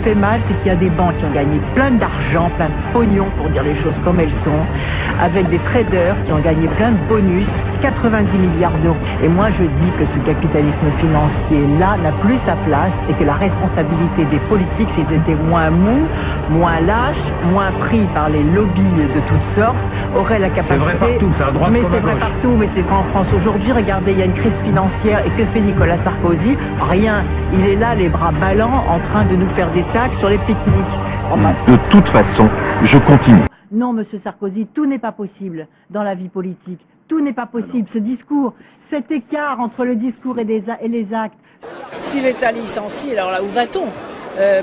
fait mal, c'est qu'il y a des banques qui ont gagné plein d'argent, plein de pognon, pour dire les choses comme elles sont, avec des traders qui ont gagné plein de bonus, 90 milliards d'euros. Et moi, je dis que ce capitalisme financier-là n'a plus sa place et que la responsabilité des politiques, s'ils étaient moins mous, moins lâches, moins pris par les lobbies de toutes sortes, auraient la capacité... C'est vrai partout, c'est à droite mais comme à c'est vrai gauche. partout, mais c'est vrai en France aujourd'hui. Regardez, il y a une crise financière et que fait Nicolas Sarkozy? Rien. Il est là, les bras ballants, en train de nous faire des taxes sur les pique-niques. De toute façon, je continue. Non, monsieur Sarkozy, tout n'est pas possible dans la vie politique. Tout n'est pas possible. Ce discours, cet écart entre le discours et les actes. Si l'État licencie, alors là, où va-t-on?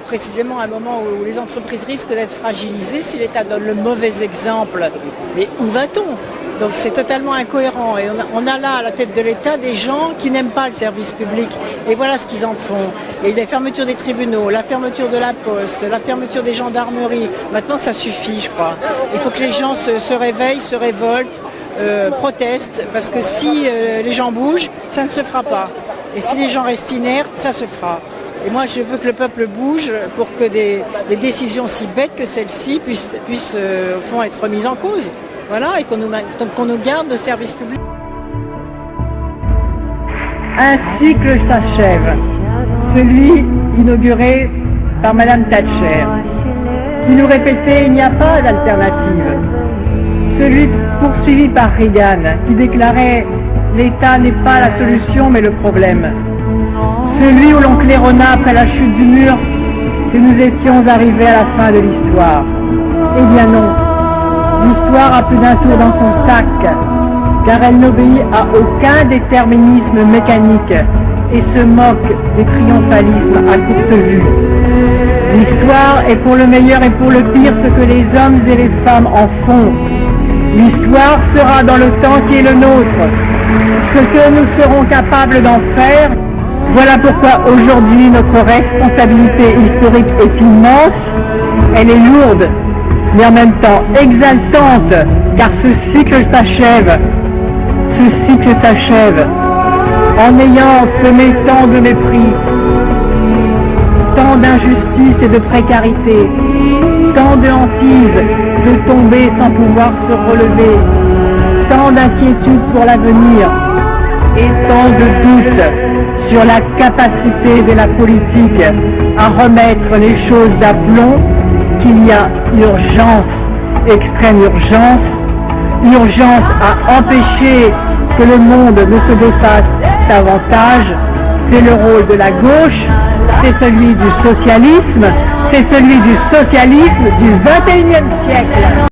Précisément à un moment où les entreprises risquent d'être fragilisées, si l'État donne le mauvais exemple, mais où va-t-on? Donc c'est totalement incohérent. Et on a là à la tête de l'État des gens qui n'aiment pas le service public. Et voilà ce qu'ils en font. Et les fermetures des tribunaux, la fermeture de la poste, la fermeture des gendarmeries. Maintenant ça suffit, je crois. Il faut que les gens se réveillent, se révoltent, protestent. Parce que si les gens bougent, ça ne se fera pas. Et si les gens restent inertes, ça se fera. Et moi, je veux que le peuple bouge pour que des décisions si bêtes que celles-ci puissent au fond, être remises en cause. Voilà, et qu'on nous garde le service public. Un cycle s'achève. Celui inauguré par Madame Thatcher, qui nous répétait il n'y a pas d'alternative. Celui poursuivi par Reagan, qui déclarait l'État n'est pas la solution mais le problème. Celui où l'on claironna après la chute du mur que nous étions arrivés à la fin de l'histoire. Eh bien non, l'histoire a plus d'un tour dans son sac, car elle n'obéit à aucun déterminisme mécanique et se moque des triomphalismes à courte vue. L'histoire est pour le meilleur et pour le pire ce que les hommes et les femmes en font. L'histoire sera dans le temps qui est le nôtre, ce que nous serons capables d'en faire. Voilà pourquoi aujourd'hui notre responsabilité historique est immense, elle est lourde, mais en même temps exaltante, car ce cycle s'achève en ayant semé tant de mépris, tant d'injustice et de précarité, tant de hantise, de tomber sans pouvoir se relever, tant d'inquiétude pour l'avenir et tant de doutes sur la capacité de la politique à remettre les choses d'aplomb, qu'il y a urgence, extrême urgence, urgence à empêcher que le monde ne se défasse davantage. C'est le rôle de la gauche, c'est celui du socialisme du 21e siècle.